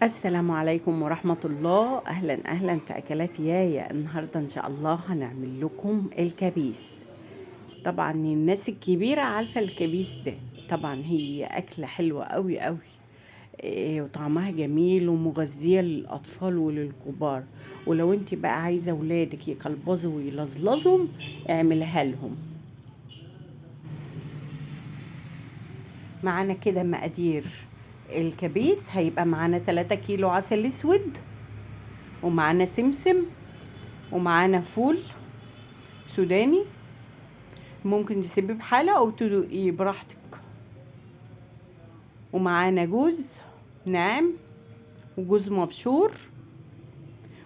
السلام عليكم ورحمة الله. أهلا أهلا في أكلات يايا. النهاردة إن شاء الله هنعمل لكم الكبيس. طبعا الناس الكبيرة عارفة الكبيس ده. طبعا هي أكلة حلوة قوي قوي، وطعمها جميل ومغذية للأطفال وللكبار. ولو انت بقى عايزة ولادك يقلبظوا ويلظلظوا اعملها لهم. معانا كده مقادير الكبيس. هيبقى معانا 3 كيلو عسل اسود، ومعانا سمسم، ومعانا فول سوداني، ممكن تسيبيه بحالة او تدوقيه براحتك، ومعانا جوز ناعم وجوز مبشور،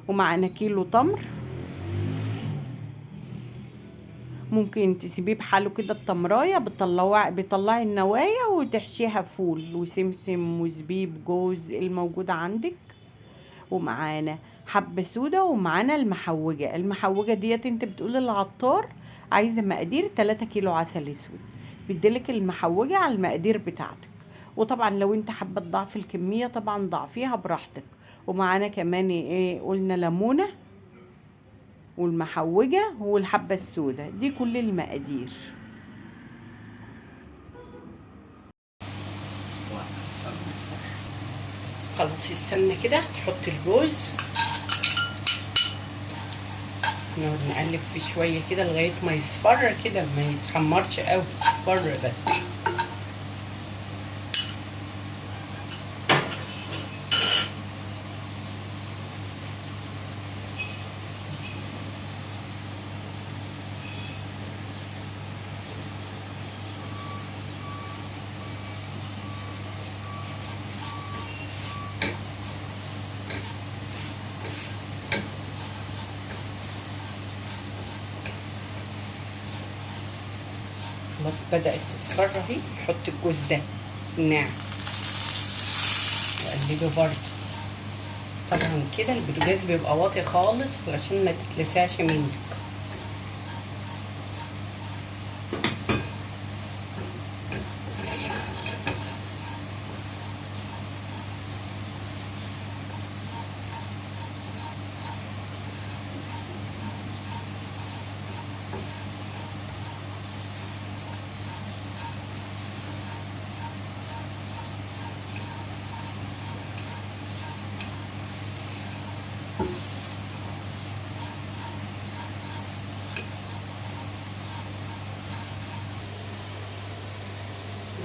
ومعانا كيلو تمر. ممكن تسيبيه بحاله كده التمراية، بتطلعي النوايا وتحشيها فول وسمسم وزبيب جوز الموجود عندك. ومعانا حبة سودا، ومعانا المحوجة ديت انت بتقول للعطار عايزة مقادير 3 كيلو عسل اسود، بيديلك المحوجة على المقادير بتاعتك. وطبعا لو انت حابة تضعفي الكمية طبعا ضعفيها براحتك. ومعانا كمان ايه قلنا ليمونة والمحوجة والحبة السودا، دي كل المقادير. خلاص السمنة كده تحط الجوز، نقعد نقلب فيه شوية كده لغاية ما يصفر كده، ما يتحمرش قوي، يصفر بس. خلاص بدأت تصفر اهي، نحط الجوز ده الناعم وقلبه برضه. طبعا كده البوتاجاز بيبقى واطي خالص علشان ما تتلسعش منك.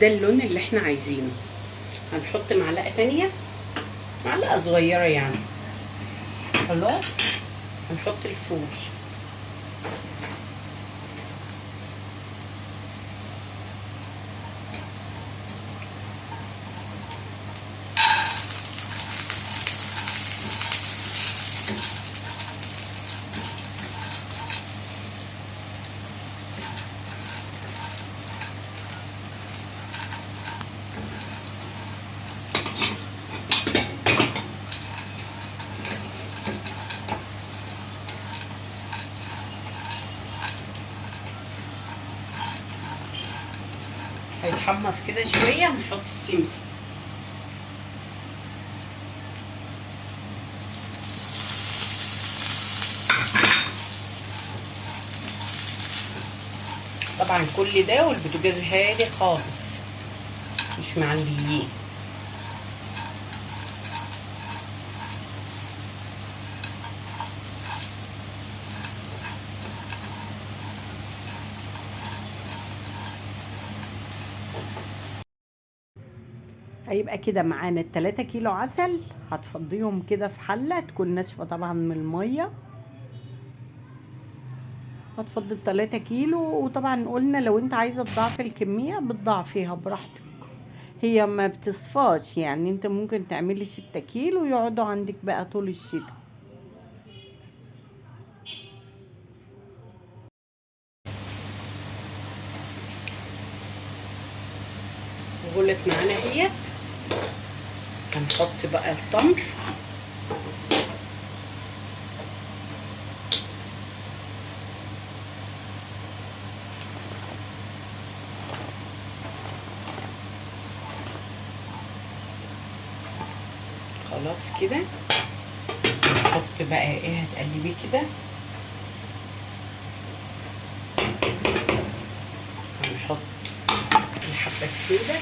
ده اللون اللي احنا عايزينه. هنحط معلقة تانية، معلقة صغيرة يعني. خلاص هنحط الفول. هيتحمص كده شوية هنحط السمسم. طبعا كل ده والبوتاجاز هادي خالص، مش معليين. هيبقى كده معانا ال3 كيلو عسل، هتفضيهم كده في حلة تكون ناشفة طبعا من المية. هتفضي ال3 كيلو، وطبعا قلنا لو انت عايزة تضاعفي الكمية بتضاعفيها براحتك. هي ما بتصفاش يعني، انت ممكن تعملي 6 كيلو يقعدوا عندك بقى طول الشتاء. غلت معانا اهيت. هنحط بقى التمر. خلاص كده. نحط بقى ايه، هتقلبيه كده. هنحط الحبة السوداء،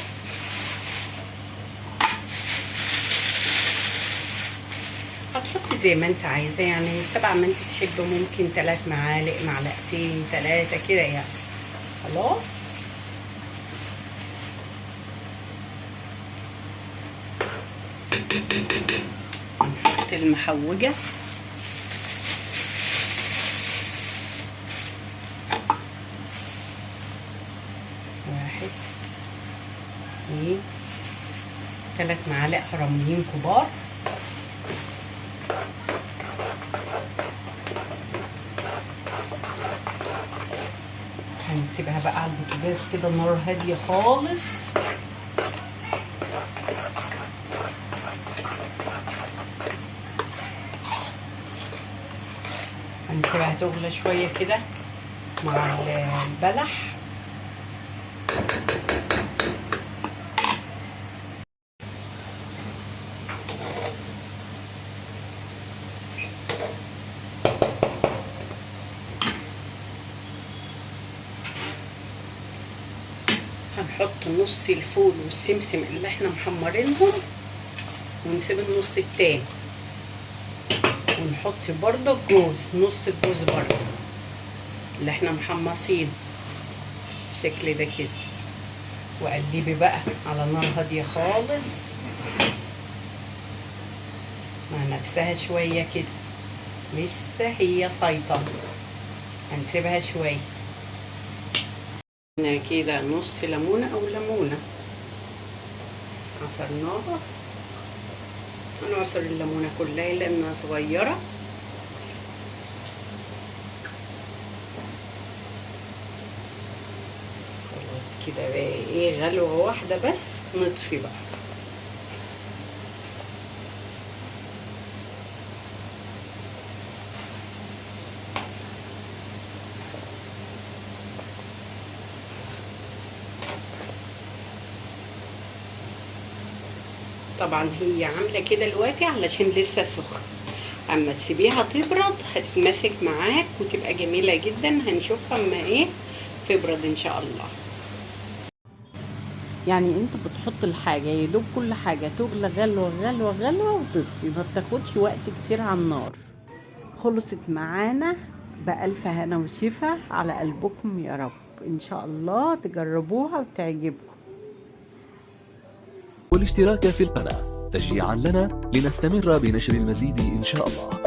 هتحطي زي ما انت عايزة يعني، تبع ما انت تحبي. ممكن 3 معالق، معلقتين 3 كده يعني. خلاص. هنحط المحوجة، واحد 2 3 معالق حراميين كبار. هنسيبها بقى على البوتاجاز كده، نار هادية خالص. هنسيبها تغلى شوية كده مع البلح. هنحط نص الفول والسمسم اللي احنا محمرينهم، ونسيب النص التاني. ونحط برضه الجوز، نص الجوز برضه اللي احنا محمصين بالشكل ده كده. وقلبي بقى على نار هادية خالص مع نفسها شوية كده، لسه هي سيطرة. هنسيبها شوية كده، نص ليمونة او ليمونة عصرناها. هنعصر الليمونة كلها لانها صغيرة. خلاص كده بقى ايه، غلوة واحدة بس نطفي بقى. طبعا هي عامله كده دلوقتي علشان لسه سخن، اما تسيبيها تبرد هتتمسك معاك وتبقى جميله جدا. هنشوفها اما ايه تبرد ان شاء الله. يعني انت بتحط الحاجه يا دوب كل حاجه تغلى غلوه غلوه غلوه وتطفي، ما بتاخدش وقت كتير على النار. خلصت معانا بألف هنا وشفا على قلبكم يا رب. ان شاء الله تجربوها وتعجبكم. والاشتراك في القناة تشجيعا لنا لنستمر بنشر المزيد إن شاء الله.